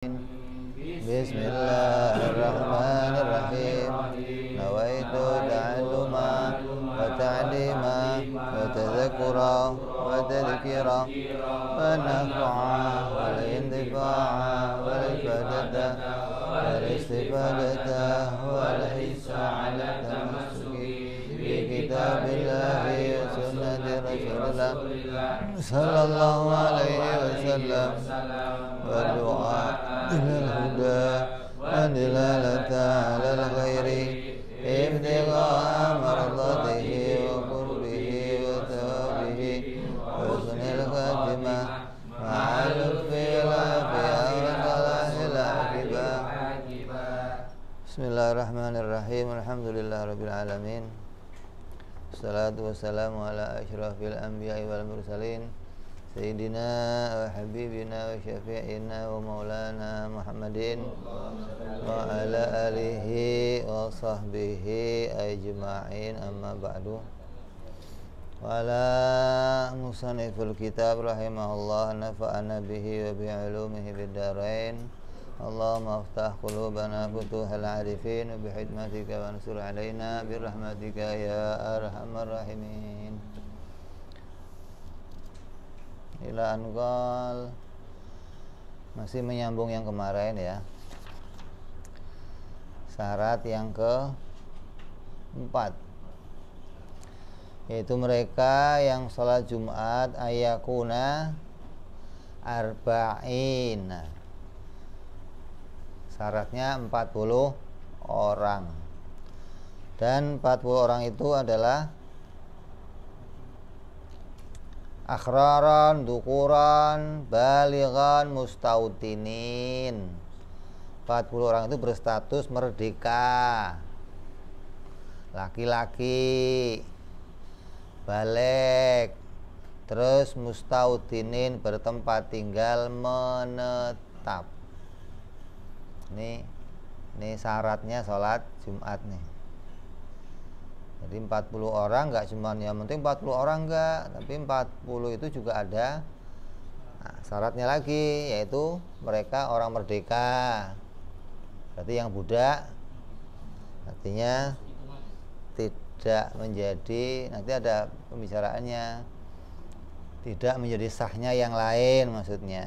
Bismillahirrahmanirrahim. Nawaitu ta'alluma wa ta'lima wa tadhakkura wa tadhkira wa naf'a wal intifa'a wal ifadata wal istifadata wal hissa 'ala tamassuki bi kitabillahi wa sunnati rasulillah sallallahu alaihi wasallam wa du'a ilal huda wa dilalata alal khairi ibtigha'a mardatihi wa qurbihi wa thawabihi wa husnil khatimah ma'al lutfi wal afiyah wa salahil aqibah. Bismillahirrahmanirrahim. Alhamdulillahirabbil alamin. Wassalatu wassalamu ala asyrafil anbiya'i wal mursalin Sayyidina wa habibina wa syafi'ina wa maulana Muhammadin wa ala alihi wa sahbihi ajma'in, amma ba'du. Wa ala musanniful kitab rahimahullah nafa'ana bihi wa bi'ulumihi biddarain. Allahumma aftah qulubana futuhal arifin wa bihidmatika wa ansur alaina birahmatika ya arhamar rahimin. Ila anqal, masih menyambung yang kemarin ya. Syarat yang keempat, yaitu mereka yang sholat Jumat ayakuna arba'in. Syaratnya 40 orang. Dan 40 orang itu adalah akhraran, dukuran, balighan, mustautinin. 40 orang itu berstatus merdeka, laki-laki, baligh, terus mustautinin, bertempat tinggal menetap. Ini syaratnya sholat Jumat nih. Jadi 40 orang, nggak cuma yang penting 40 orang enggak, tapi 40 itu juga ada syaratnya lagi, yaitu mereka orang merdeka. Berarti yang budak artinya tidak menjadi, nanti ada pembicaraannya, tidak menjadi sahnya yang lain maksudnya.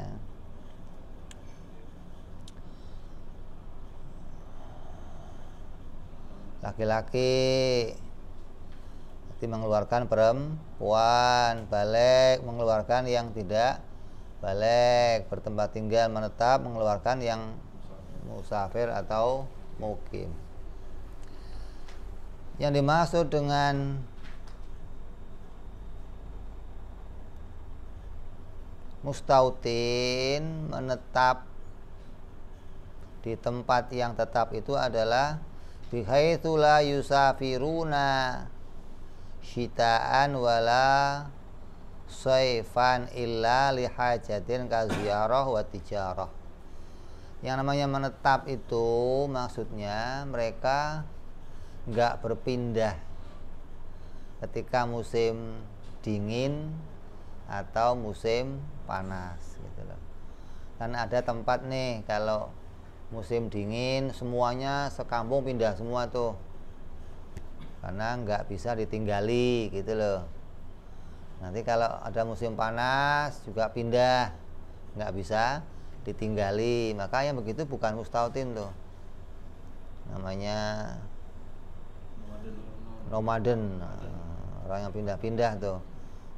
Laki-laki mengeluarkan perempuan, baligh mengeluarkan yang tidak baligh, bertempat tinggal menetap mengeluarkan yang musafir atau mukim. Yang dimaksud dengan mustautin, menetap di tempat yang tetap, itu adalah bihaitsu la yusafiruna syitaan wala saifan illa lihajatin ka ziyarah wa tijarah. Yang namanya menetap itu maksudnya mereka enggak berpindah ketika musim dingin atau musim panas gitu loh. Kan ada tempat nih kalau musim dingin semuanya sekampung pindah semua tuh, karena nggak bisa ditinggali gitu loh. Nanti kalau ada musim panas juga pindah, nggak bisa ditinggali. Maka yang begitu bukan mustautin tuh, namanya nomaden, orang yang pindah-pindah tuh.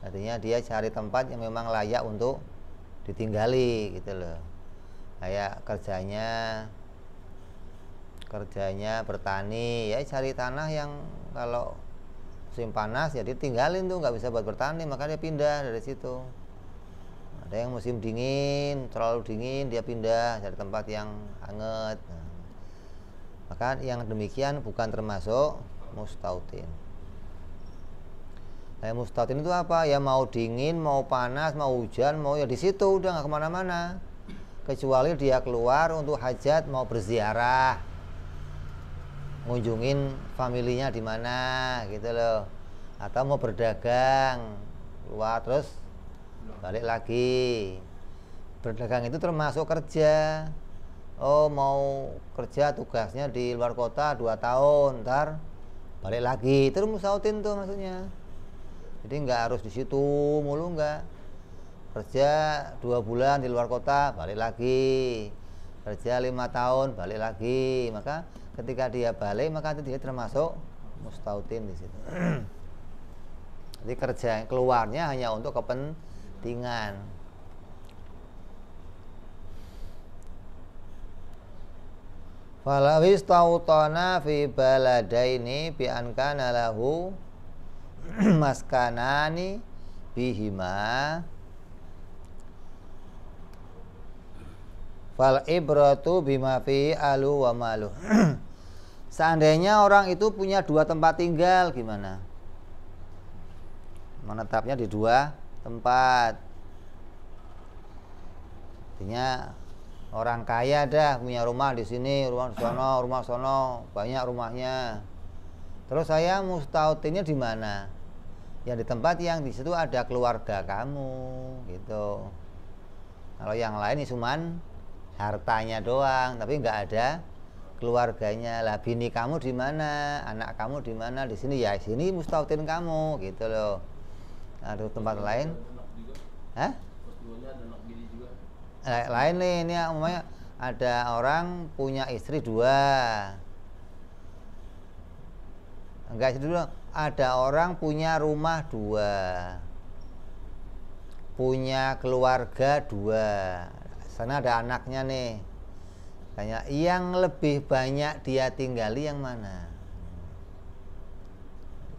Artinya dia cari tempat yang memang layak untuk ditinggali gitu loh. Kayak kerjanya bertani, ya cari tanah yang kalau musim panas ya ditinggalin tuh, nggak bisa buat bertani, maka dia pindah dari situ. Ada yang musim dingin, terlalu dingin, dia pindah cari tempat yang hangat. Maka yang demikian bukan termasuk mustautin. Mustautin itu apa? Ya mau dingin, mau panas, mau hujan, mau ya di situ udah nggak kemana-mana, kecuali dia keluar untuk hajat, mau berziarah, ngunjungin familinya di mana gitu loh, atau mau berdagang keluar terus balik lagi. Berdagang itu termasuk kerja, oh mau kerja tugasnya di luar kota 2 tahun, ntar balik lagi, terus mustautin tuh maksudnya. Jadi nggak harus di situ mulu, nggak. Kerja 2 bulan di luar kota, balik lagi. Kerja 5 tahun, balik lagi. Maka ketika dia balik, maka dia termasuk mustautin di situ. Jadi kerja keluarnya hanya untuk kepentingan. Falawis tautana fi baladaini bi an kana lahu maskanani bihima fal ibratu bima fi alu wa malu. Seandainya orang itu punya 2 tempat tinggal, gimana? Menetapnya di 2 tempat. Artinya orang kaya dah punya rumah di sini, rumah di sono, rumah sono, banyak rumahnya. Terus saya mustautinnya di mana? Ya di tempat yang di situ ada keluarga kamu, gitu. Kalau yang lain cuman hartanya doang, tapi nggak ada keluarganya. Lah bini kamu di mana? Anak kamu di mana? Di sini ya, sini mustautin kamu, gitu loh. Ada tempat lain? Hah? Lain nih, ini umumnya ada orang punya istri 2. Enggak dulu, ada orang punya rumah 2, punya keluarga 2, sana ada anaknya nih. Tanya, yang lebih banyak dia tinggali yang mana?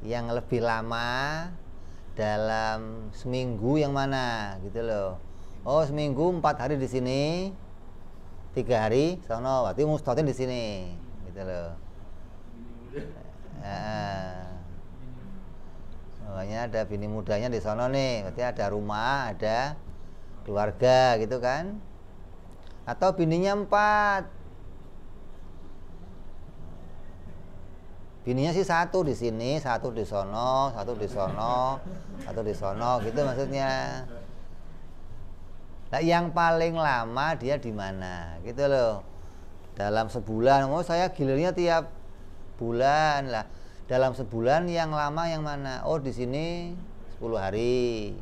Yang lebih lama dalam seminggu yang mana, gitu loh. Oh seminggu 4 hari di sini, 3 hari sono, berarti mustautin di sini, gitu loh. Makanya ada bini mudanya di sono nih, berarti ada rumah, ada keluarga, gitu kan? Atau bininya 4, bininya sih 1 di sini, 1 di sono, 1 di sono, 1 di sono, gitu maksudnya. Nah, yang paling lama dia di mana, gitu loh. Dalam sebulan, oh saya gilirnya tiap bulan lah. Dalam sebulan yang lama yang mana? Oh di sini 10 hari,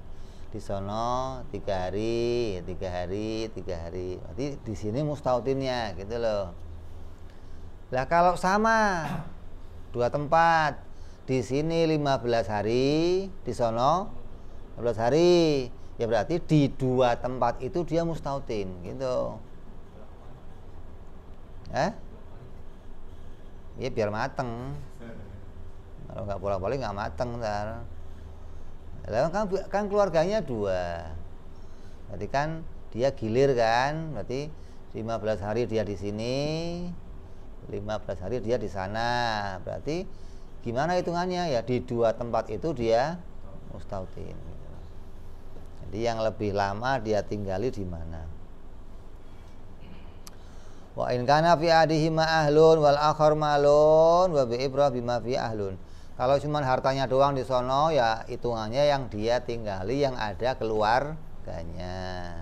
di sono 3 hari, 3 hari, 3 hari. Berarti di sini mustautinnya, gitu loh. Lah kalau sama 2 tempat, di sini 15 hari, di sono 15 hari, ya berarti di 2 tempat itu dia mustautin, gitu. Ya biar mateng. Kalau nggak bolak-balik nggak mateng ntar. Lalu kan keluarganya 2, berarti kan dia gilir kan, berarti 15 hari dia di sini, 15 hari dia di sana. Berarti gimana hitungannya? Ya di 2 tempat itu dia mustautin. Jadi yang lebih lama dia tinggali di mana? Wa in kana fi adihima ahlun wal akhar malun wa bi ibrah bima fi ahlun. Kalau cuma hartanya doang di sono, ya hitungannya yang dia tinggali yang ada keluarganya.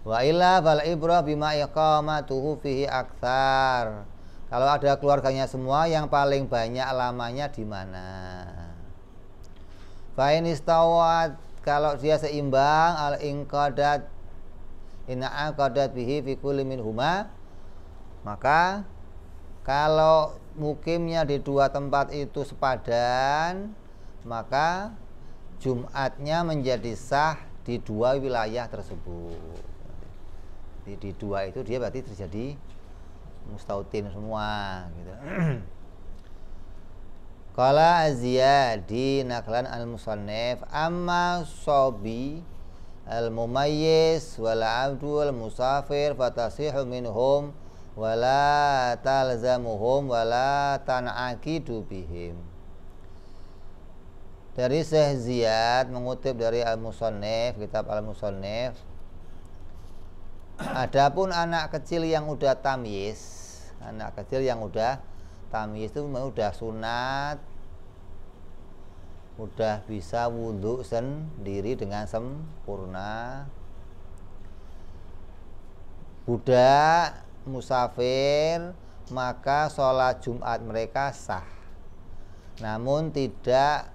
Wa illa fal ibrah bima iqamatuhu fihi aktsar. Kalau ada keluarganya semua, yang paling banyak lamanya di mana? Fa in istawat, kalau dia seimbang, al inqadat inna aqadat bihi fi kulli minhuma, maka kalau mukimnya di 2 tempat itu sepadan, maka Jumatnya menjadi sah di 2 wilayah tersebut. Di 2 itu dia berarti terjadi mustautin semua, gitu. Qala Az-Ziyadi naklan al-musannif amma sobi al-mumayyiz wal abdu wal musafir fatasihu minhum wala talzamuhum wala tan'aqidu bihim. Dari Syekh Ziyad mengutip dari Al-Musannif, kitab Al-Musannif, adapun anak kecil yang udah tamyiz, anak kecil yang udah tamyiz itu udah sunat, udah bisa wudhu sendiri dengan sempurna, budak, musafir, maka sholat Jumat mereka sah. Namun tidak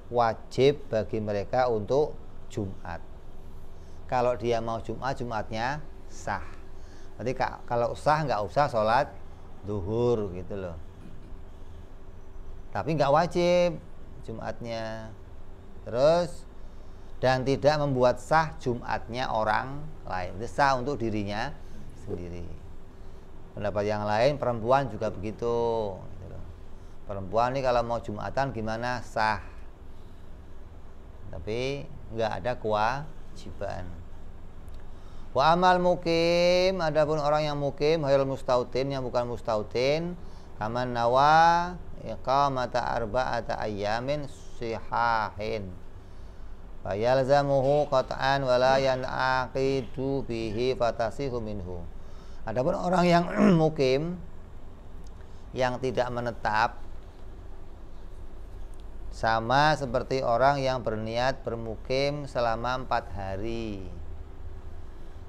wajib bagi mereka untuk Jumat. Kalau dia mau Jumat, Jumatnya sah. Berarti kalau sah nggak usah sholat zuhur gitu loh. Tapi nggak wajib Jumatnya. Terus dan tidak membuat sah Jumatnya orang lain. Itu sah untuk dirinya sendiri. Pendapat yang lain, perempuan juga begitu. Perempuan ini kalau mau Jumatan gimana? Sah. Tapi nggak ada kewajiban. Wa amal mukim, adapun orang yang mukim, ghairul mustautin, yang bukan mustautin, kaman nawa iqamata arba'ata ayyamin sihahin. Fayalzamuhu qat'an wala yan'aqidu bihi fatasihu minhu. Adapun orang yang mukim, yang tidak menetap, sama seperti orang yang berniat bermukim selama 4 hari.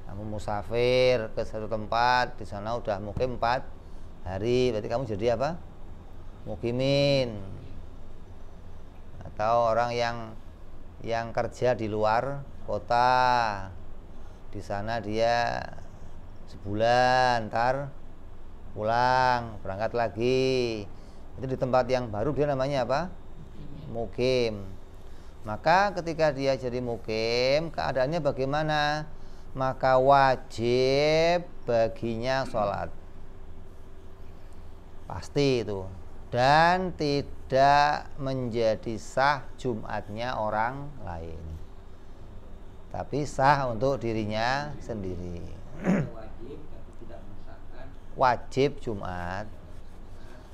Kamu musafir ke satu tempat, di sana udah mukim 4 hari, berarti kamu jadi apa? Mukimin. Atau orang yang kerja di luar kota, di sana dia sebulan, ntar pulang, berangkat lagi. Itu di tempat yang baru dia namanya apa? Mukim. Maka ketika dia jadi mukim, keadaannya bagaimana? Maka wajib baginya sholat, pasti itu. Dan tidak menjadi sah Jumatnya orang lain, tapi sah untuk dirinya sendiri. Wajib Jumat,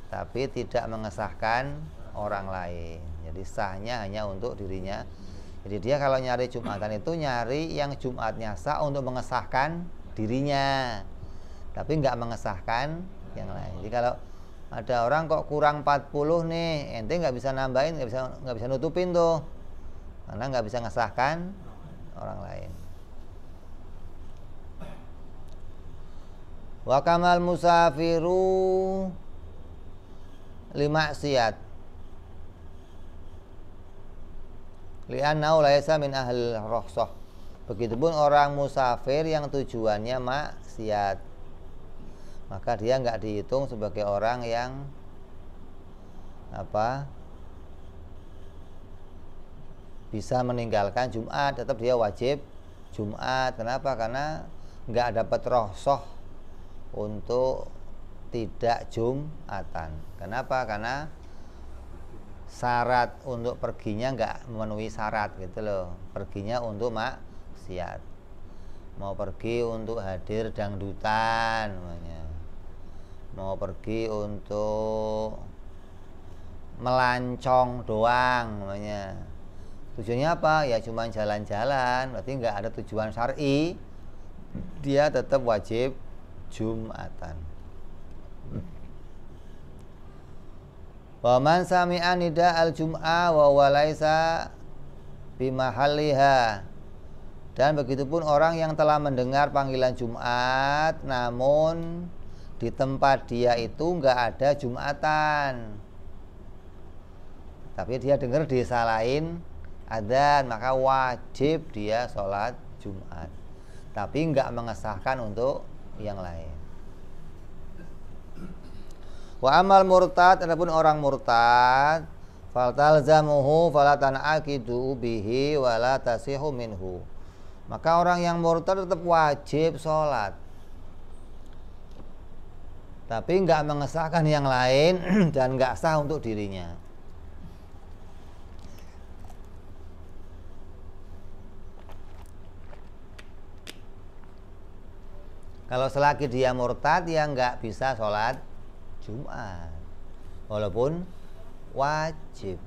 tapi tidak mengesahkan orang lain. Jadi sahnya hanya untuk dirinya. Jadi dia kalau nyari Jumatan itu nyari yang Jumatnya sah untuk mengesahkan dirinya, tapi nggak mengesahkan yang lain. Jadi kalau ada orang kok kurang 40 nih, ente nggak bisa nambahin, nggak bisa nutupin tuh, karena nggak bisa mengesahkan orang lain. Wa kamal musafiru limaksiat li'annahu laisa min ahli rukhsah. Begitupun orang musafir yang tujuannya maksiat, maka dia nggak dihitung sebagai orang yang apa? Bisa meninggalkan Jumat, tetap dia wajib Jumat. Kenapa? Karena nggak dapat rukhsah untuk tidak Jumatan. Kenapa? Karena syarat untuk perginya nggak memenuhi syarat gitu loh. Perginya untuk maksiat, mau pergi untuk hadir dangdutan namanya, mau pergi untuk melancong doang namanya. Tujuannya apa? Ya cuma jalan-jalan, berarti nggak ada tujuan syar'i, dia tetap wajib Jumatan. Wa man sami'a nida al-jum'ah wa walaisa bimahalliha. Dan begitupun orang yang telah mendengar panggilan Jumat, namun di tempat dia itu enggak ada Jumatan, tapi dia dengar di desa lain adzan, maka wajib dia sholat Jumat, tapi enggak mengesahkan untuk yang lain. Wa amal murtad, adapun orang murtad, faltalzamuhu fala tan'aqidu bihi wala tasihu minhu. Maka orang yang murtad tetap wajib sholat, tapi enggak mengesahkan yang lain dan enggak sah untuk dirinya. Kalau selagi dia murtad, ya enggak bisa sholat Jumat walaupun wajib.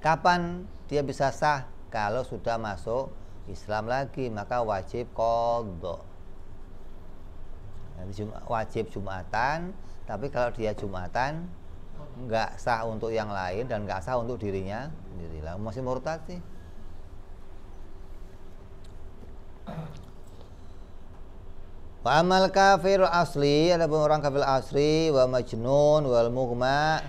Kapan dia bisa sah? Kalau sudah masuk Islam lagi, maka wajib qadha. Wajib Jumatan, tapi kalau dia Jumatan enggak sah untuk yang lain dan enggak sah untuk dirinya sendiri. Lah masih murtad sih. Wa amal kafir asli, adapun orang kafir asli wa majnun wal mughma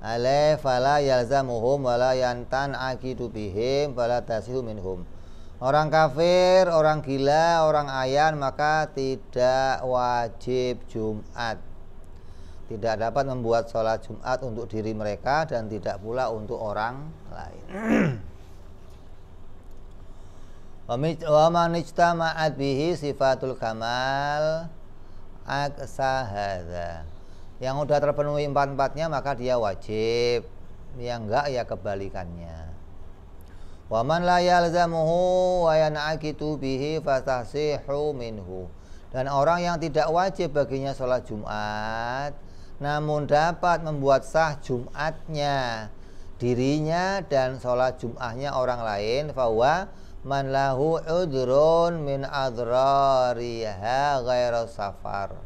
alaih fala yalzamuhum wala yantan akidu bihim fala tasihu minhum. Orang kafir, orang gila, orang ayan maka tidak wajib Jumat. Tidak dapat membuat sholat Jumat untuk diri mereka dan tidak pula untuk orang lain. Wa man ijtama'at bihi sifatul kamal aksa hadza. Yang sudah terpenuhi empat-empatnya maka dia wajib. Yang enggak ya kebalikannya. Wa man la yalzamuhu wa yan'aqitu bihi fatasihu minhu. Dan orang yang tidak wajib baginya sholat Jumat namun dapat membuat sah Jumatnya dirinya dan sholat Jumatnya orang lain, fahuwa man lahu udhrun min adrariha ghairu safar.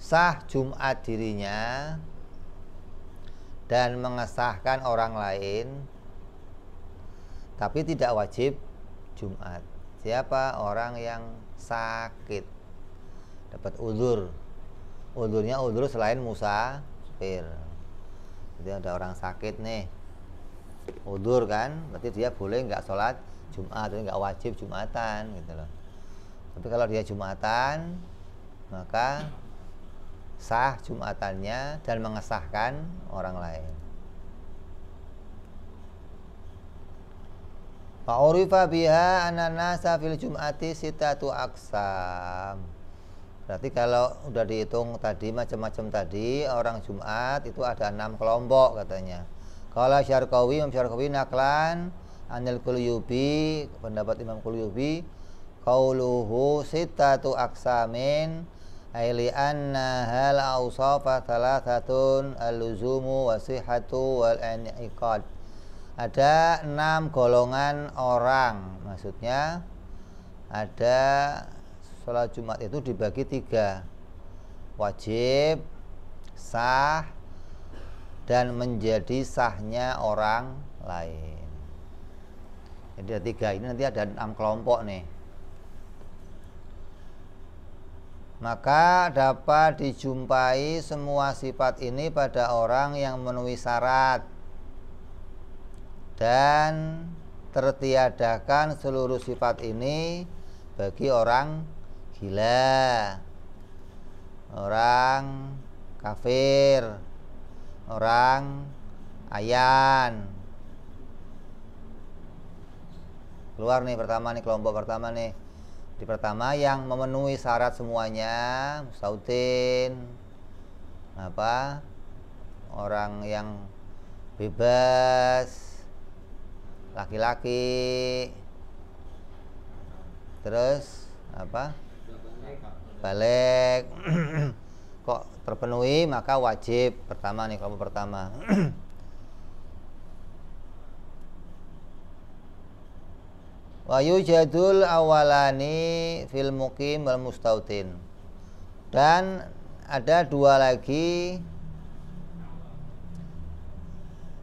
Sah Jumat dirinya dan mengesahkan orang lain, tapi tidak wajib Jumat. Siapa? Orang yang sakit, dapat udzur. Udzurnya udzur selain musafir. Jadi ada orang sakit nih, udzur kan, berarti dia boleh nggak sholat Jumat, nggak wajib Jumatan gitu loh. Tapi kalau dia Jumatan maka sah Jumatannya dan mengesahkan orang lain. Fa'urifa biha ananasa fil Jum'ati sitatu aksam. Berarti kalau udah dihitung tadi macam-macam tadi, orang Jumat itu ada 6 kelompok katanya. Kalau Syarqawi, Imam Syarqawi naklan Anil Qulyubi, pendapat Imam Qulyubi, qauluhu sittatu aksamin aili anna hal awsafa thalathatun al-luzumu wasihatu wal-in'iqad. Ada 6 golongan orang, maksudnya ada sholat Jumat itu dibagi 3, wajib, sah, dan menjadi sahnya orang lain. Jadi ada 3, ini nanti ada 6 kelompok nih. Maka dapat dijumpai semua sifat ini pada orang yang memenuhi syarat dan tertiadakan seluruh sifat ini bagi orang gila, orang kafir, orang ayan. Keluar nih pertama nih, kelompok pertama nih. Di pertama yang memenuhi syarat semuanya, mustautin, apa? Orang yang bebas, laki-laki, terus apa? Balik. Kok terpenuhi maka wajib. Pertama nih, kelompok pertama. Wa yujadul awalani fil muqim wal mustautin. Dan ada 2 lagi,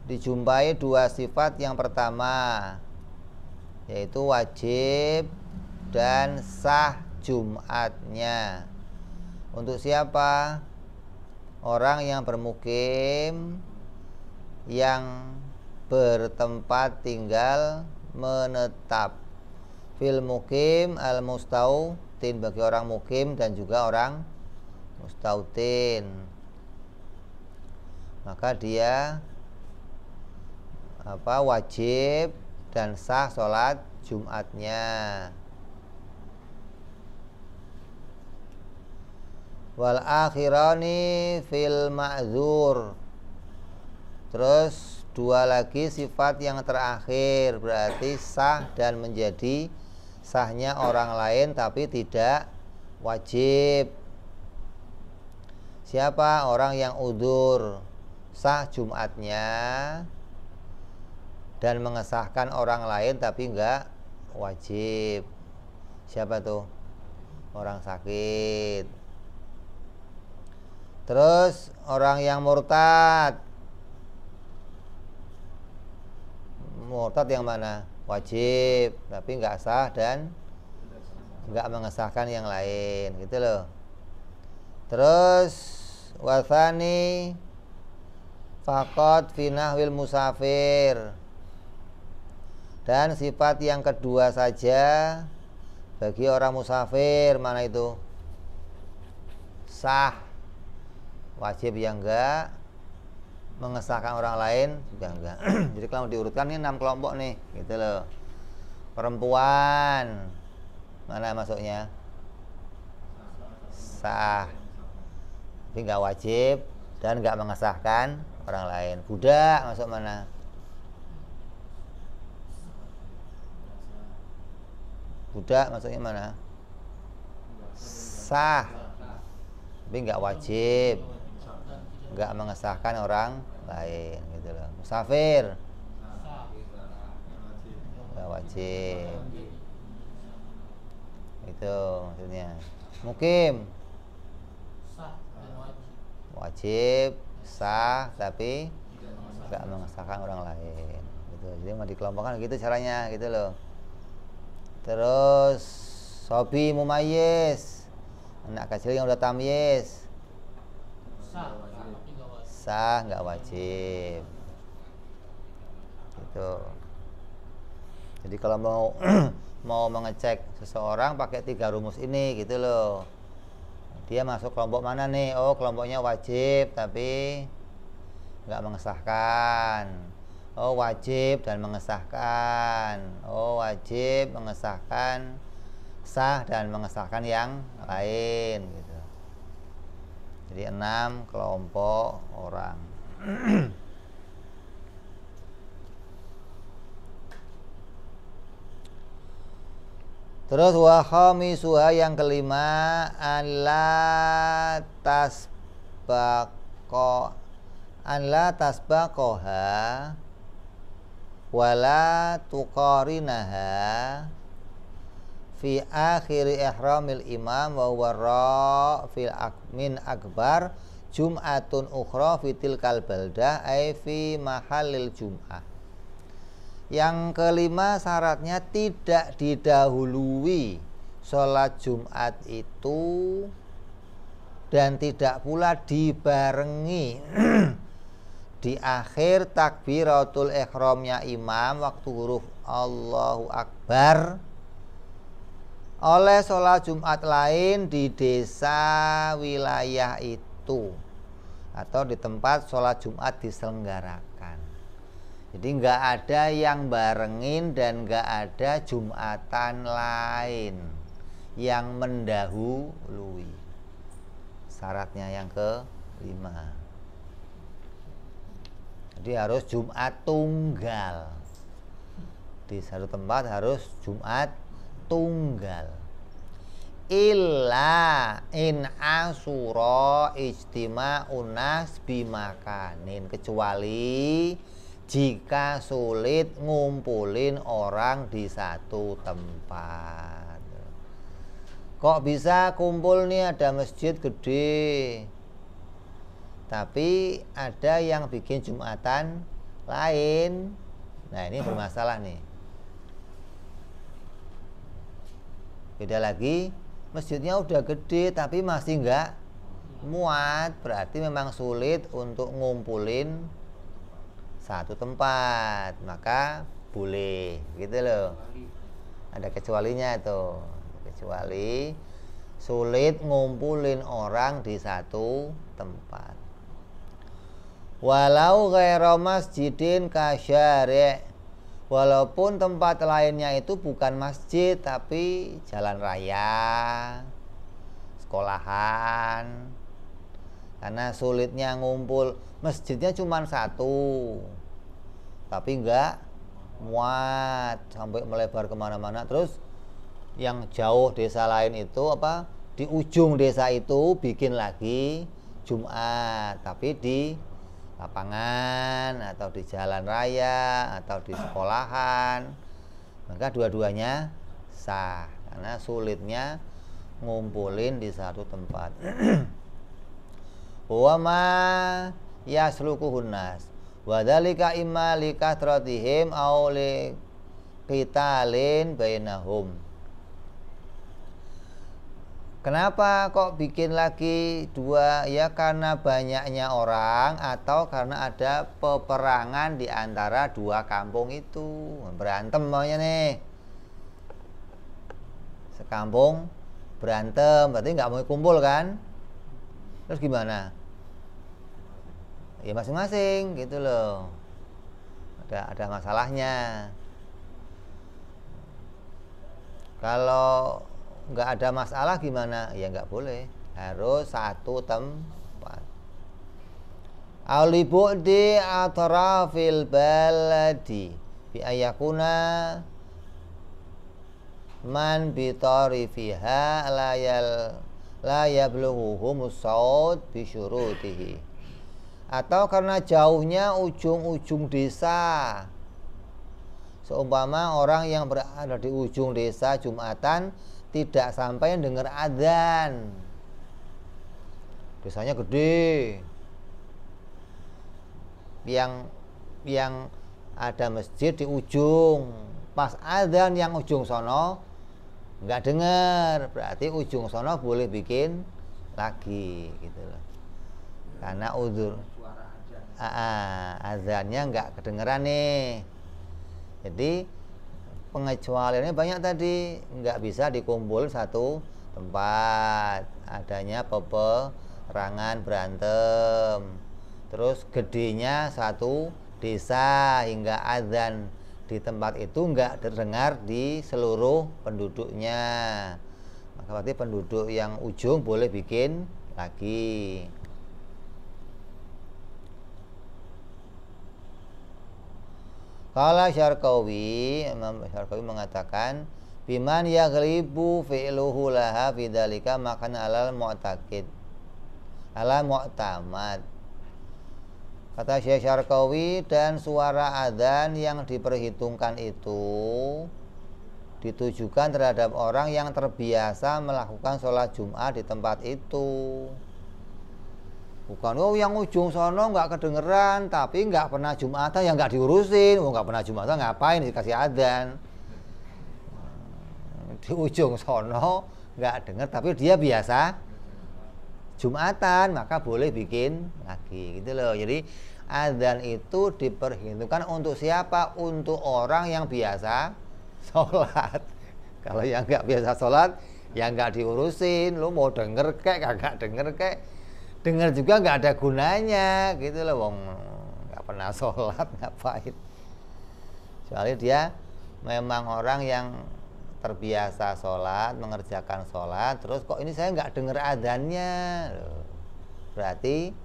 dijumpai 2 sifat. Yang pertama yaitu wajib dan sah Jumatnya. Untuk siapa? Orang yang bermukim, yang bertempat tinggal menetap. Fil mukim al mustautin, bagi orang mukim dan juga orang mustautin, maka dia apa? Wajib dan sah sholat Jumatnya. Wal akhirani fil ma'zur. Terus 2 lagi sifat yang terakhir, berarti sah dan menjadi sahnya orang lain tapi tidak wajib. Siapa? Orang yang udzur, sah Jumatnya dan mengesahkan orang lain tapi enggak wajib. Siapa tuh? Orang sakit. Terus orang yang murtad. Murtad yang mana? Wajib tapi enggak sah dan nggak mengesahkan yang lain gitu loh. Terus wasani faqat fi nahwil musafir, dan sifat yang kedua saja bagi orang musafir. Mana itu? Sah, wajib ya enggak, mengesahkan orang lain juga enggak. Jadi kalau diurutkan ini 6 kelompok nih gitu loh. Perempuan mana masuknya? Sah, tapi enggak wajib dan enggak mengesahkan orang lain. Budak masuk mana? Budak masuknya mana? Sah, tapi nggak wajib, nggak mengesahkan orang lain gitu loh. Musafir nggak wajib, itu maksudnya. Mukim wajib, sah, tapi nggak mengesahkan orang lain gitu. Jadi mau dikelompokkan gitu caranya gitu loh. Terus sobi mumayyiz, anak kecil yang udah tamyiz, sah nggak wajib gitu. Jadi kalau mau mau mengecek seseorang pakai 3 rumus ini gitu loh. Dia masuk kelompok mana nih? Oh, kelompoknya wajib tapi nggak mengesahkan. Oh, wajib dan mengesahkan. Oh, wajib mengesahkan, sah dan mengesahkan yang lain gitu. Jadi 6 kelompok orang. Terus wa khamisuha, yang kelima, alla tasbaqoha wala tuqarinaha fi akhiri ihramil imam wa huwa fil min akbar jum'atun ukhra fi tilkal baldah ay fi mahallil jum'ah. Yang kelima, syaratnya tidak didahului sholat Jumat itu dan tidak pula dibarengi di akhir takbiratul ihramnya imam waktu huruf Allahu Akbar oleh sholat Jumat lain di desa wilayah itu atau di tempat sholat Jumat diselenggarakan. Jadi nggak ada yang barengin dan nggak ada Jumatan lain yang mendahului. Syaratnya yang kelima. Jadi harus Jumat tunggal. Di satu tempat harus Jumat tunggal. Illa in asura ijtima'un nas bimakanin, kecuali jika sulit ngumpulin orang di satu tempat. Kok bisa kumpul nih, ada masjid gede tapi ada yang bikin Jumatan lain. Nah, ini bermasalah nih. Beda lagi, masjidnya udah gede tapi masih nggak muat, berarti memang sulit untuk ngumpulin satu tempat, maka boleh gitu loh. Ada kecualinya tuh, kecuali sulit ngumpulin orang di satu tempat. Walau ghairu masjidin kasyari', walaupun tempat lainnya itu bukan masjid tapi jalan raya, sekolahan. Karena sulitnya ngumpul, masjidnya cuma satu tapi enggak muat sampai melebar kemana-mana. Terus yang jauh desa lain itu apa, di ujung desa itu bikin lagi Jumat tapi di lapangan atau di jalan raya atau di sekolahan, maka dua-duanya sah karena sulitnya ngumpulin di satu tempat. Wa ma yaslukuhun nas wa dzalika imma li kathratihim aw li qitalin bainahum. Kenapa kok bikin lagi dua? Ya karena banyaknya orang atau karena ada peperangan di antara dua kampung itu. Berantem maunya nih. Sekampung berantem, berarti nggak mau kumpul kan? Terus gimana? Ya masing-masing gitu loh. Ada masalahnya. Kalau nggak ada masalah gimana? Ya nggak boleh, harus satu tempat. Aulibu'di atrafil baladi bi ayakuna man bitori fiha la yablughuhumus saut bi syurutihi. Atau karena jauhnya ujung-ujung desa. Seumpama orang yang berada di ujung desa Jumatan tidak sampai dengar adzan. Desanya gede. Yang ada masjid di ujung. Pas adzan yang ujung sono nggak dengar, berarti ujung sono boleh bikin lagi gitu loh. Karena udzur. Adzannya nggak kedengeran nih. Jadi pengecualiannya banyak tadi, nggak bisa dikumpul satu tempat, adanya peperangan berantem, terus gedenya satu desa hingga azan di tempat itu nggak terdengar di seluruh penduduknya, maka berarti penduduk yang ujung boleh bikin lagi. Qala Syarqawi, Imam Syarqawi mengatakan biman yaghlibu fi'luhu laha bidzalika makan alal mu'taqid ala mu'tamad. Kata Syekh Syarqawi, dan suara adzan yang diperhitungkan itu ditujukan terhadap orang yang terbiasa melakukan sholat Jumat di tempat itu. Bukan, oh yang ujung sono nggak kedengeran, tapi nggak pernah Jumatan, yang nggak diurusin. Oh nggak pernah Jumatan, ngapain dikasih adzan? Di ujung sono nggak denger, tapi dia biasa Jumatan, maka boleh bikin lagi, gitu loh. Jadi adzan itu diperhitungkan untuk siapa? Untuk orang yang biasa sholat. Kalau yang nggak biasa sholat, yang nggak diurusin, lo mau denger kek, kagak denger kek, dengar juga nggak ada gunanya gitu loh, wong nggak pernah sholat ngapain. Soalnya dia memang orang yang terbiasa sholat, mengerjakan sholat, terus kok ini saya nggak dengar adzannya, berarti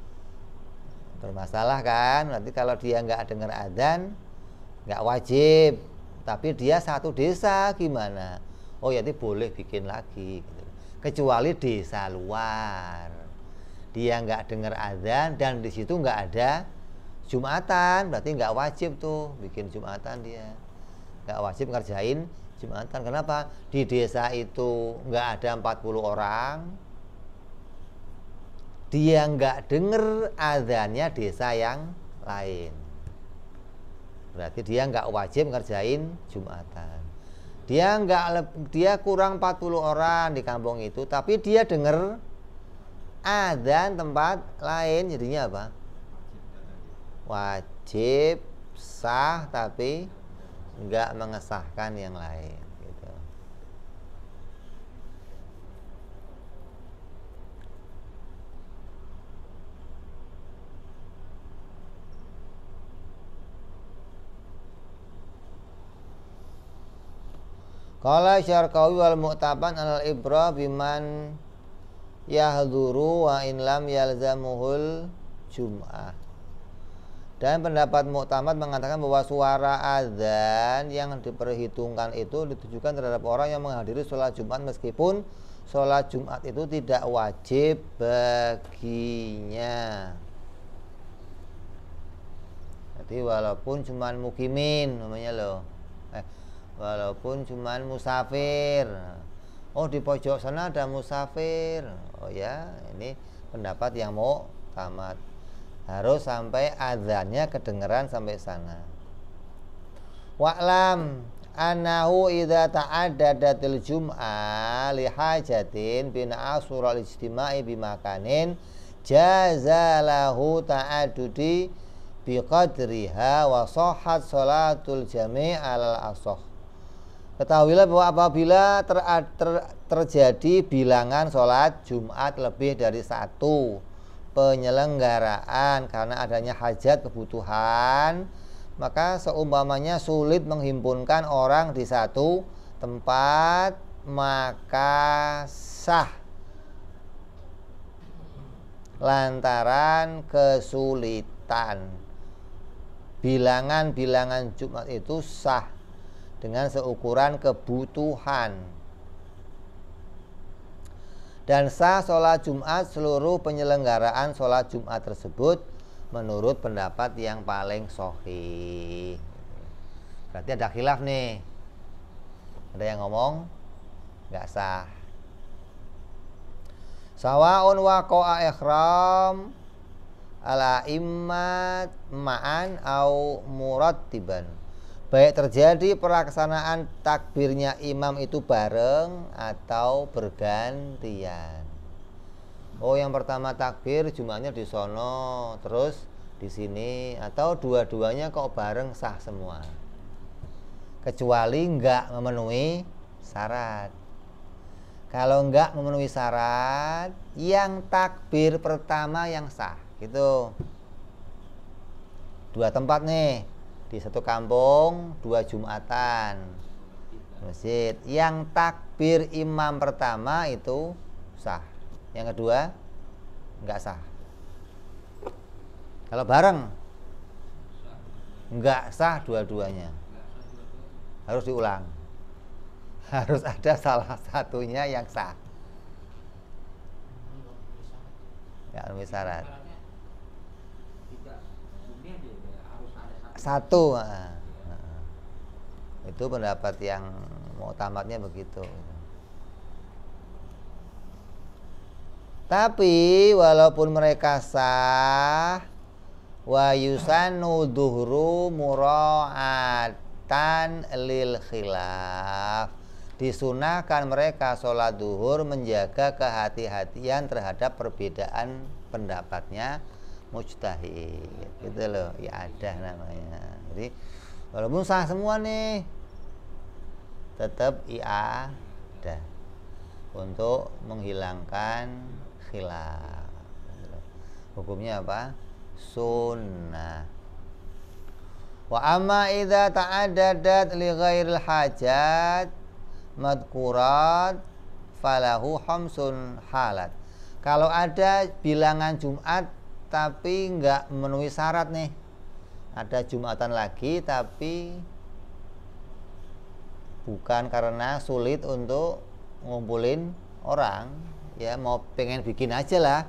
bermasalah kan. Berarti kalau dia nggak dengar adzan nggak wajib, tapi dia satu desa gimana? Oh ya, itu boleh bikin lagi gitu. Kecuali desa luar, dia nggak dengar azan dan di situ nggak ada Jumatan, berarti nggak wajib tuh bikin Jumatan, dia nggak wajib ngerjain Jumatan. Kenapa? Di desa itu nggak ada 40 orang, dia nggak denger azannya desa yang lain, berarti dia nggak wajib ngerjain Jumatan. Dia kurang 40 orang di kampung itu, tapi dia denger adzan tempat lain, jadinya apa? Wajib sah, tapi nggak mengesahkan yang lain gitu. Qala Syarqawi wal mu'taban al ibra biman yahduru wa in lam yalzamuhul jum'ah. Dan pendapat muktamad mengatakan bahwa suara azan yang diperhitungkan itu ditujukan terhadap orang yang menghadiri sholat Jumat meskipun sholat Jumat itu tidak wajib baginya. Jadi walaupun cuman mukimin namanya loh, walaupun cuman musafir. Oh di pojok sana ada musafir. Oh ya, ini pendapat yang mau tamat. Harus sampai azannya kedengeran sampai sana. Wa'lam annahu idza ta'addadatil jum'ah li hajatin bina asura al-ijtima'i bimakanin jazalahu ta'addudi biqadriha wa sahhat salatul jami' alal asah. Ketahuilah bahwa apabila terjadi bilangan sholat Jumat lebih dari satu penyelenggaraan karena adanya hajat kebutuhan, maka seumpamanya sulit menghimpunkan orang di satu tempat, maka sah lantaran kesulitan. Bilangan-bilangan Jumat itu sah dengan seukuran kebutuhan. Dan sah sholat Jumat seluruh penyelenggaraan sholat Jumat tersebut menurut pendapat yang paling sahih. Berarti ada khilaf nih. Ada yang ngomong nggak sah. Sawaun waqa'a ihram ala immat ma'an au murattiban. Baik terjadi pelaksanaan takbirnya imam itu bareng atau bergantian. Oh, yang pertama takbir Jumatnya di sono, terus di sini, atau dua-duanya kok bareng sah semua. Kecuali enggak memenuhi syarat. Kalau enggak memenuhi syarat, yang takbir pertama yang sah. Gitu. Dua tempat nih, di satu kampung, dua Jumatan masjid. Yang takbir imam pertama itu sah, yang kedua enggak sah. Kalau bareng enggak sah dua-duanya, harus diulang. Harus ada salah satunya yang sah. Enggak memenuhi syarat. Satu. Itu pendapat yang muktamadnya begitu. Tapi walaupun mereka sah, wa yusanu duhru mura'atan lil khilaf, disunahkan mereka sholat duhur menjaga kehati-hatian terhadap perbedaan pendapatnya mujtahid. Gitu loh, ya ada namanya. Jadi walaupun sah semua nih, tetap iadah untuk menghilangkan khilaf. Hukumnya apa? Sunnah. Wa amma idza ta'addadat li ghairil hajat madkurat falahu khamsun halat. Kalau ada bilangan Jumat tapi enggak memenuhi syarat nih, ada Jumatan lagi tapi bukan karena sulit untuk ngumpulin orang, ya mau pengen bikin aja lah,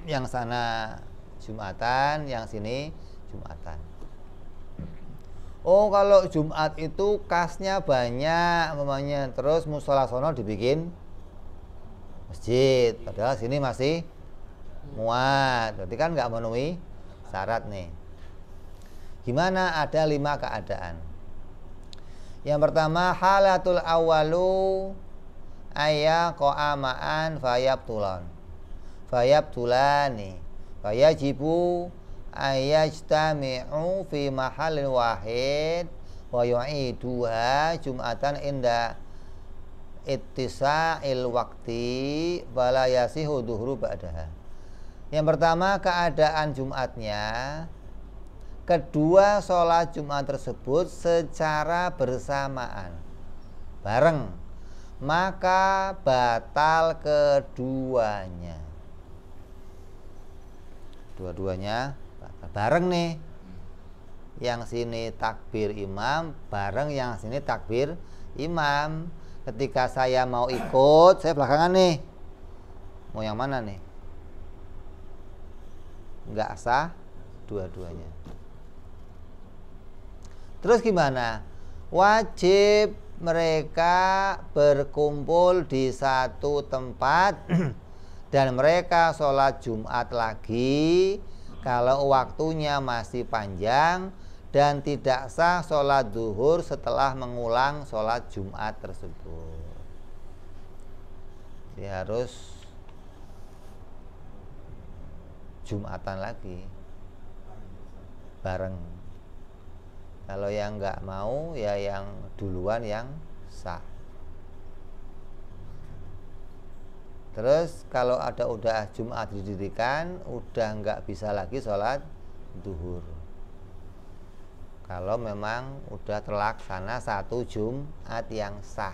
yang sana Jumatan, yang sini Jumatan. Oh, kalau Jumat itu kasnya banyak namanya, terus musola sono dibikin masjid, padahal sini masih muat, berarti kan nggak memenuhi syarat nih. Gimana? Ada 5 keadaan. Yang pertama, halatul awalu ayya qa'amaan fayabtulani fayajibu ayajtami'u fi mahallin wahid wa yu'iduha jum'atan inda ittisa'il waqti wala yasihu duhru ba'daha. Yang pertama, keadaan Jumatnya kedua sholat Jumat tersebut secara bersamaan bareng, maka batal keduanya. Dua-duanya bareng nih, yang sini takbir imam bareng yang sini takbir imam. Ketika saya mau ikut, saya belakangan nih, mau yang mana nih? Enggak sah dua-duanya. Terus gimana? Wajib mereka berkumpul di satu tempat dan mereka sholat Jumat lagi kalau waktunya masih panjang dan tidak sah sholat duhur setelah mengulang sholat Jumat tersebut. Dia harus Jumatan lagi bareng. Kalau yang nggak mau ya yang duluan yang sah. Terus kalau udah Jumat didirikan, udah nggak bisa lagi sholat duhur. Kalau memang udah terlaksana satu Jumat yang sah.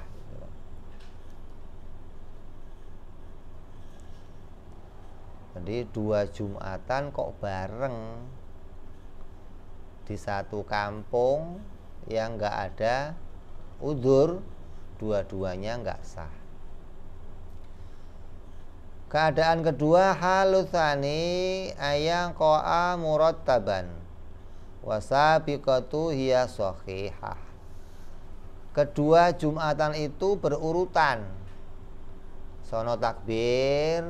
Jadi 2 Jumatan kok bareng di satu kampung yang nggak ada udzur, dua-duanya nggak sah. Keadaan kedua, halutsani ayang qa'a murattaban wasabiqatu hiya shahihah. Kedua Jumatan itu berurutan. Sono takbir,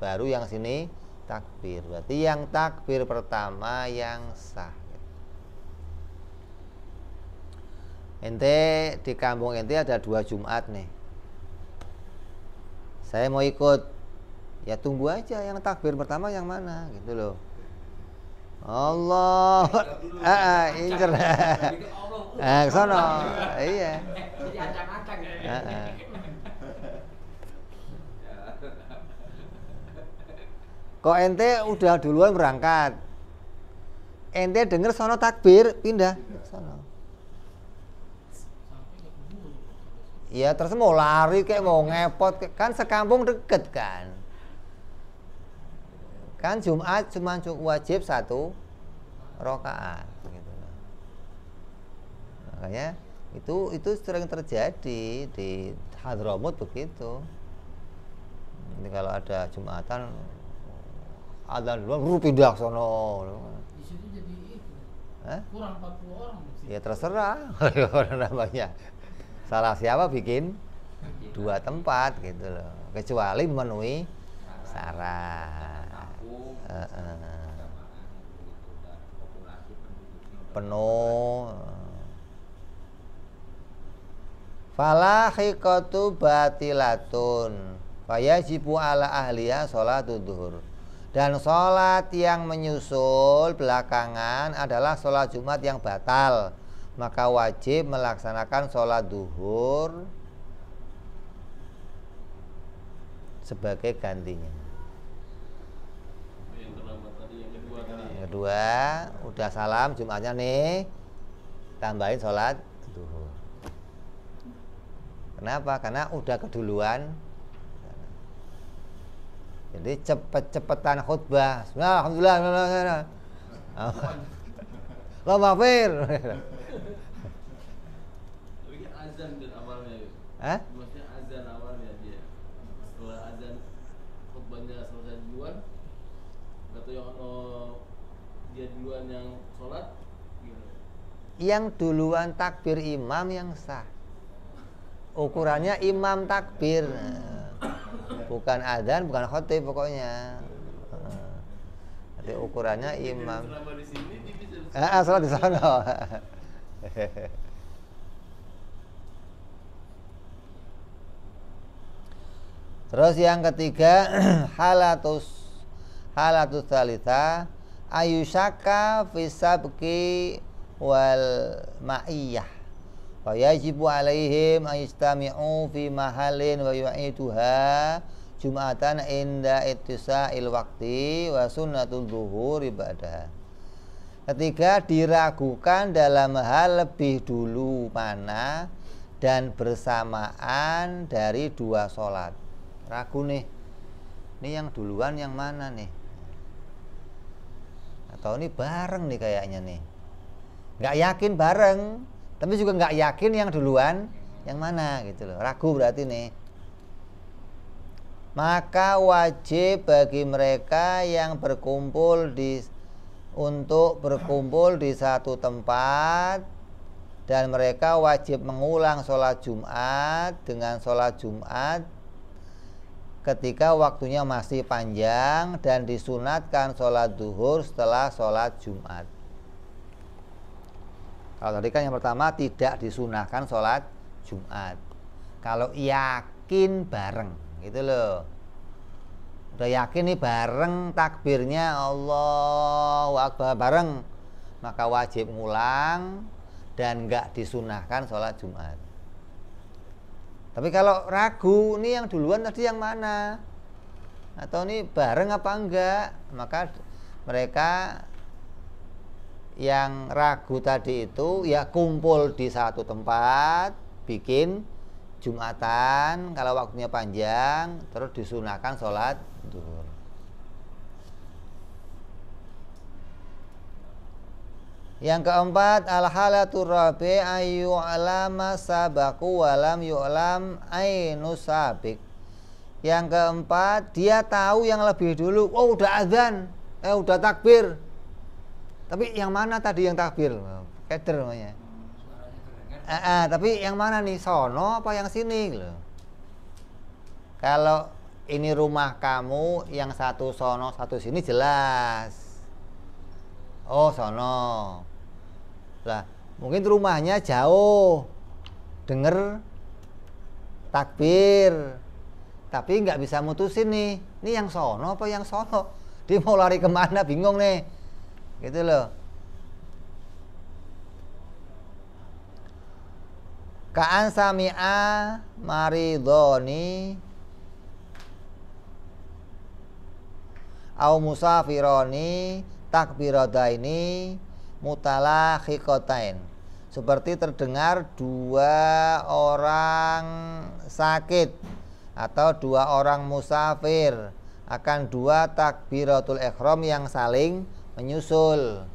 baru yang sini takbir. Berarti yang takbir pertama yang sah. Ente di kampung ente ada 2 Jumat nih. Saya mau ikut. Ya tunggu aja yang takbir pertama yang mana gitu loh. Allah. Incer. Ke sono. Iya. Jadi acang-acang ya. Kok ente udah duluan berangkat. Ente denger sono takbir, pindah sono. Ya terus mau lari kayak mau ngepot, kan sekampung deket kan. Kan Jumat cuma wajib 1 rakaat gitu. Makanya itu sering terjadi di Hadramut begitu. Ini kalau ada Jumatan adzan dulu pindah ke sono. Di situ jadi itu. Kurang 40 orang. Ya terserah namanya. Salah siapa bikin 2 tempat gitu loh. Kecuali memenuhi syarat. Penuh. Fala khiqatu batilatun fayajibu ala ahliya sholatud duhur. Dan sholat yang menyusul belakangan adalah sholat Jumat yang batal, maka wajib melaksanakan sholat duhur sebagai gantinya. Yang kedua, udah salam Jumatnya nih, tambahin sholat duhur. Kenapa? Karena udah keduluan. Jadi cepet-cepetan khutbah. Alhamdulillah. Lo maafir. Tapi kan azan dan awalnya. Maksudnya azan awalnya dia. Setelah azan khutbahnya selesai duluan, kata yang dia duluan yang sholat. Yang duluan takbir imam yang sah. Ukurannya imam takbir. Bukan adzan, bukan khotib pokoknya. Jadi ukurannya imam. Selama di sini dia bisa Salat di sana. Terus yang ketiga, halatus salisa ayusaka fisabki wal ma'iyah. Fa yajibu alaihim ayistami'u fi mahallin wa yu'iduha Jumatan inda ittisa'il waqti wa sunnatul zuhur ibadah. Ketiga, diragukan dalam hal lebih dulu mana dan bersamaan dari 2 sholat. Ragu nih, ini yang duluan yang mana nih? Atau ini bareng nih kayaknya nih. Nggak yakin bareng, tapi juga nggak yakin yang duluan yang mana gitu loh. Ragu berarti nih. Maka wajib bagi mereka yang untuk berkumpul di satu tempat, dan mereka wajib mengulang sholat Jumat dengan sholat Jumat ketika waktunya masih panjang, dan disunatkan sholat duhur setelah sholat Jumat. Kalau tadi kan yang pertama tidak disunahkan sholat Jumat. Kalau yakin bareng, gitu loh. Udah yakin nih bareng takbirnya Allahu Akbar bareng, maka wajib ngulang dan nggak disunahkan sholat Jumat. Tapi kalau ragu, nih yang duluan tadi yang mana? Atau nih bareng apa enggak? Maka mereka yang ragu tadi itu ya kumpul di satu tempat, bikin Jumatan kalau waktunya panjang, terus disunahkan sholat zuhur. Yang keempat, al-halatur rabi' ayu alama sabaku walam yu'lam ainu sabik. Yang keempat, dia tahu yang lebih dulu. Oh, udah azan, udah takbir. Tapi yang mana tadi yang takbir? Keder namanya. Tapi yang mana nih? Sono apa yang sini? Loh. Kalau ini rumah kamu, yang satu sono, satu sini jelas. Oh, sono. Lah, mungkin rumahnya jauh. Denger takbir. Tapi nggak bisa mutusin nih. Ini yang sono apa yang sono? Dia mau lari kemana? Bingung nih. Gitu loh. Ka'an sami'a maridoni au musafironi takbiradaini mutalakhiqatain. Seperti terdengar dua orang sakit atau dua orang musafir akan dua takbiratul ihram yang saling menyusul.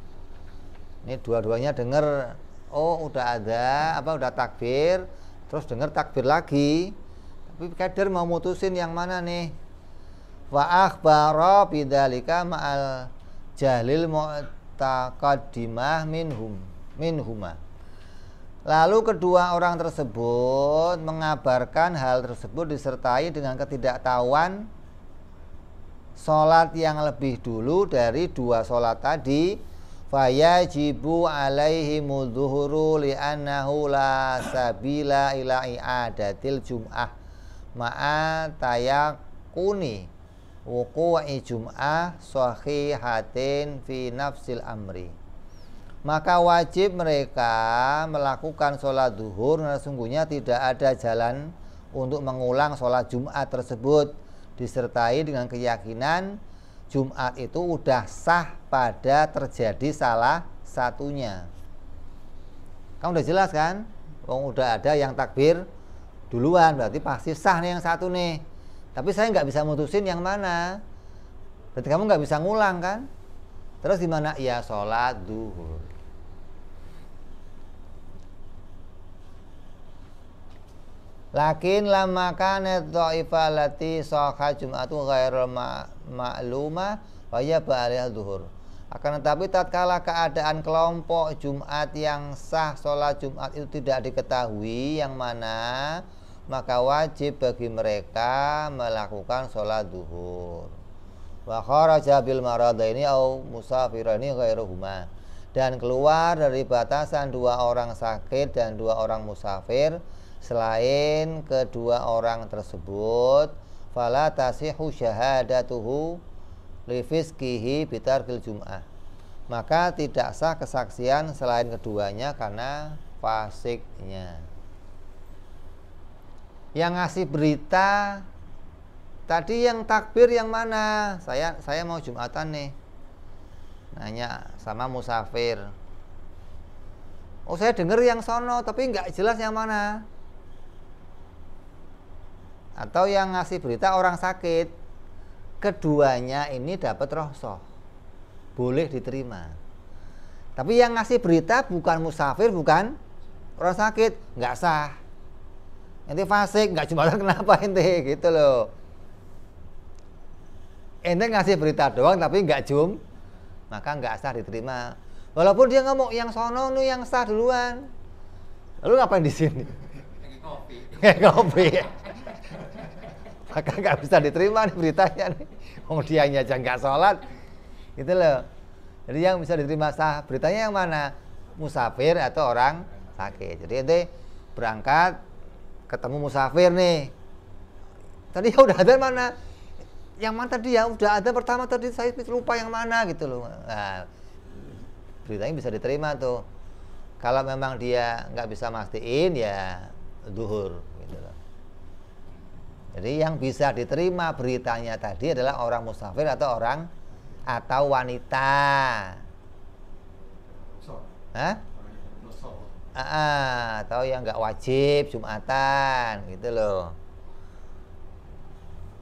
Ini dua-duanya dengar, oh udah ada udah takbir, terus dengar takbir lagi. Tapi kader mau mutusin yang mana nih? Wa akhbara bidzalika ma'al jahlil mu'taqaddimah minhuma. Lalu kedua orang tersebut mengabarkan hal tersebut disertai dengan ketidaktahuan sholat yang lebih dulu dari dua sholat tadi. Fayajibu alaihimu dhuhuru li'annahu la sabila ila i'adatil jum'ah ma'a tayakuni wuku'i jum'ah sahihatin fi nafsil amri. Maka wajib mereka melakukan sholat zuhur karena sungguhnya tidak ada jalan untuk mengulang sholat Jumat tersebut, disertai dengan keyakinan Jumat itu udah sah pada terjadi salah satunya. Kamu udah jelas kan? Udah ada yang takbir duluan, berarti pasti sah nih yang satu nih. Tapi saya nggak bisa mutusin yang mana. Berarti kamu nggak bisa ngulang kan? Terus gimana? Ya sholat zuhur. Lakin lama kanat dha'ifah lati sahha jum'atu ghairu ma'lumah wa ya ba'alih zuhur. Akan tetapi tatkala keadaan kelompok Jumat yang sah sholat Jumat itu tidak diketahui yang mana, maka wajib bagi mereka melakukan sholat zuhur. Wa kharaja bil maradaini au musafirani ghairuhuma. Dan keluar dari batasan dua orang sakit dan dua orang musafir selain kedua orang tersebut, fala tasihu syahadatuhu li fiskihi bitarkil jum'ah. Maka tidak sah kesaksian selain keduanya karena fasiknya. Yang ngasih berita tadi yang takbir yang mana? Saya mau Jumatan nih. Nanya sama musafir. Oh, saya dengar yang sono tapi nggak jelas yang mana. Atau yang ngasih berita orang sakit, keduanya ini dapat rohsoh, boleh diterima. Tapi yang ngasih berita bukan musafir, bukan orang sakit, nggak sah. Ente fasik, nggak Jumatan kenapa ente gitu loh. Ente ngasih berita doang tapi nggak jum, maka nggak sah diterima. Walaupun dia ngomong yang sono nu yang sah duluan. Lalu ngapain di sini? Kayak kopi. Maka nggak bisa diterima nih beritanya nih. Dianya aja nggak sholat, gitu loh. Jadi yang bisa diterima sah beritanya yang mana? musafir atau orang sakit. Jadi ente berangkat ketemu musafir nih. Tadi ya udah adzan mana? Yang mana tadi ya udah adzan pertama tadi saya lupa yang mana gitu loh. Nah, beritanya bisa diterima tuh. Kalau memang dia nggak bisa mastiin ya zuhur gitu loh. Jadi yang bisa diterima beritanya tadi adalah orang musafir atau wanita. Hah? Atau yang nggak wajib Jumatan gitu loh.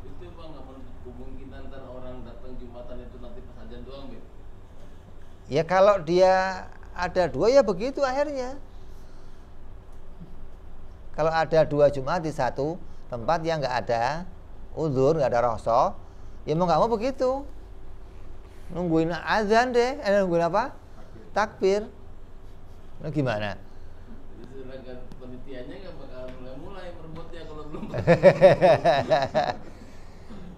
Itu Bang, nggak kemungkinan ntar orang datang Jumatan itu nanti pas azan doang, Bang? Ya kalau dia ada dua ya begitu akhirnya. Kalau ada dua Jumat di satu tempat yang nggak ada uzur, nggak ada rasa, ya mau nggak mau begitu. Nungguin azan deh, nungguin apa? Takbir. Nah, gimana? Jadi sedangkan penelitiannya nggak bakal mulai merebutnya kalau belum.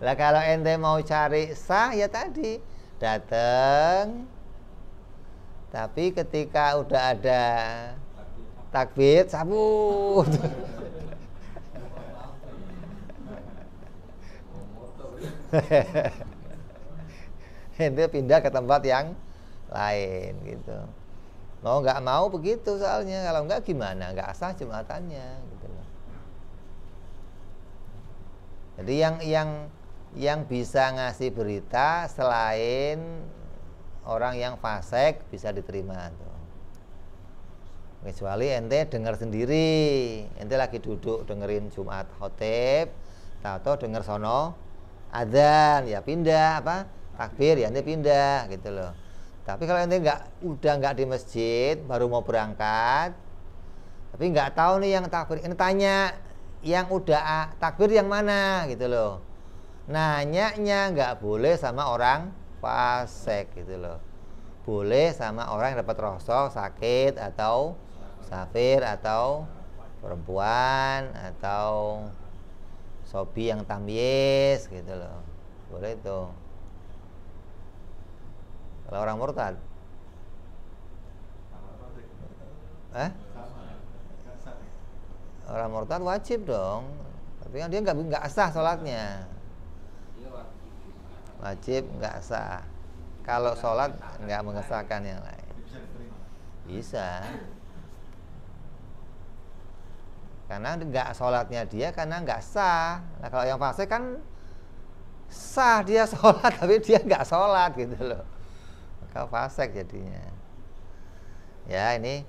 Lah kalau ente mau cari sah ya tadi datang, tapi ketika udah ada takbir cabut. Ente pindah ke tempat yang lain gitu. Mau nggak mau begitu soalnya, kalau nggak gimana, nggak sah Jumatannya gitu loh. Jadi yang bisa ngasih berita selain orang yang fasik bisa diterima tuh. Kecuali ente dengar sendiri, ente lagi duduk dengerin Jumat khotib, atau denger sono adzan, ya pindah apa takbir ya ente pindah gitu loh. Tapi kalau ente udah nggak di masjid, baru mau berangkat, tapi nggak tahu nih yang takbir, ini tanya yang udah takbir yang mana gitu loh. Nanyanya nggak boleh sama orang fasik gitu loh. Boleh sama orang yang dapat rosok, sakit atau safir atau perempuan atau sobi yang tamyiz gitu loh. Boleh itu. Kalau orang murtad, orang murtad wajib dong. Tapi kan dia nggak sah sholatnya. Wajib nggak sah. Kalau sholat nggak mengesahkan yang lain. Bisa. Karena nggak sholatnya dia karena nggak sah. Nah kalau yang fasik kan sah dia sholat tapi dia nggak sholat gitu loh. Maka fasik jadinya. Ya ini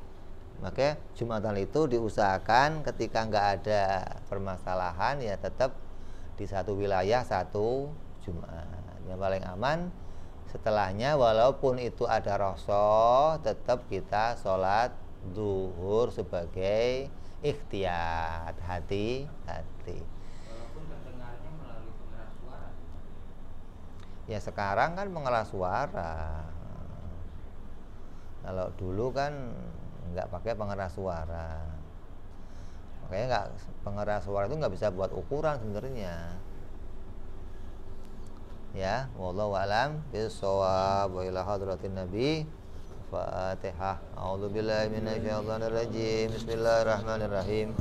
makanya Jumatan itu diusahakan ketika nggak ada permasalahan ya tetap di satu wilayah satu Jumat. Yang paling aman setelahnya walaupun itu ada rasa tetap kita sholat zuhur sebagai ikhtiyat hati-hati. Walaupun terdengarnya melalui pengeras suara. Ya sekarang kan pengeras suara. Kalau dulu kan nggak pakai pengeras suara. Makanya pengeras suara itu nggak bisa buat ukuran sebenarnya. Ya, wallahu a'lam bishawab wa ila hadratin nabi. Fatihah. A'udzubillahi minasyaitonir rajim. Bismillahirrahmanirrahim.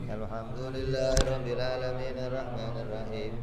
Alhamdulillahirabbil alamin arrahmanir rahim.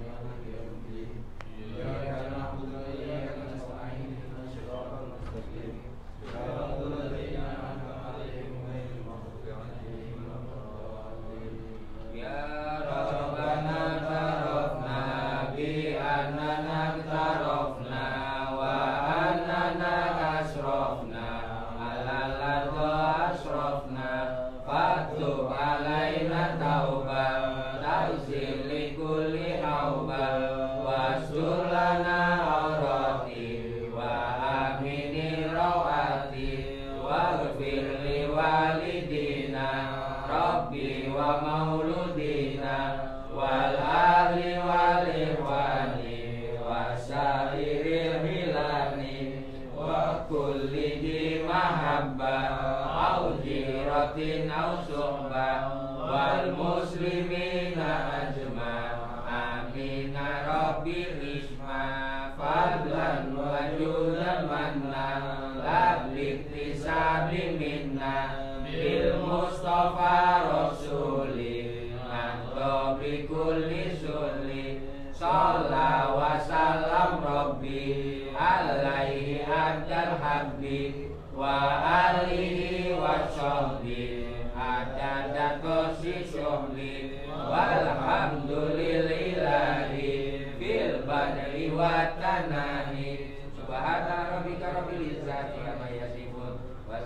Fadlan wa judan manna la biktisab minna bil Mustafa Rasuli Nanto bi kulli sulli Shalla wa sallam Rabbi alaihi adal habbi wa alihi wa sahbihi adada kosi syuhli walhamdulillahi fil badri wa tanani subhana rabbika rabbil izzati amma yasifun wa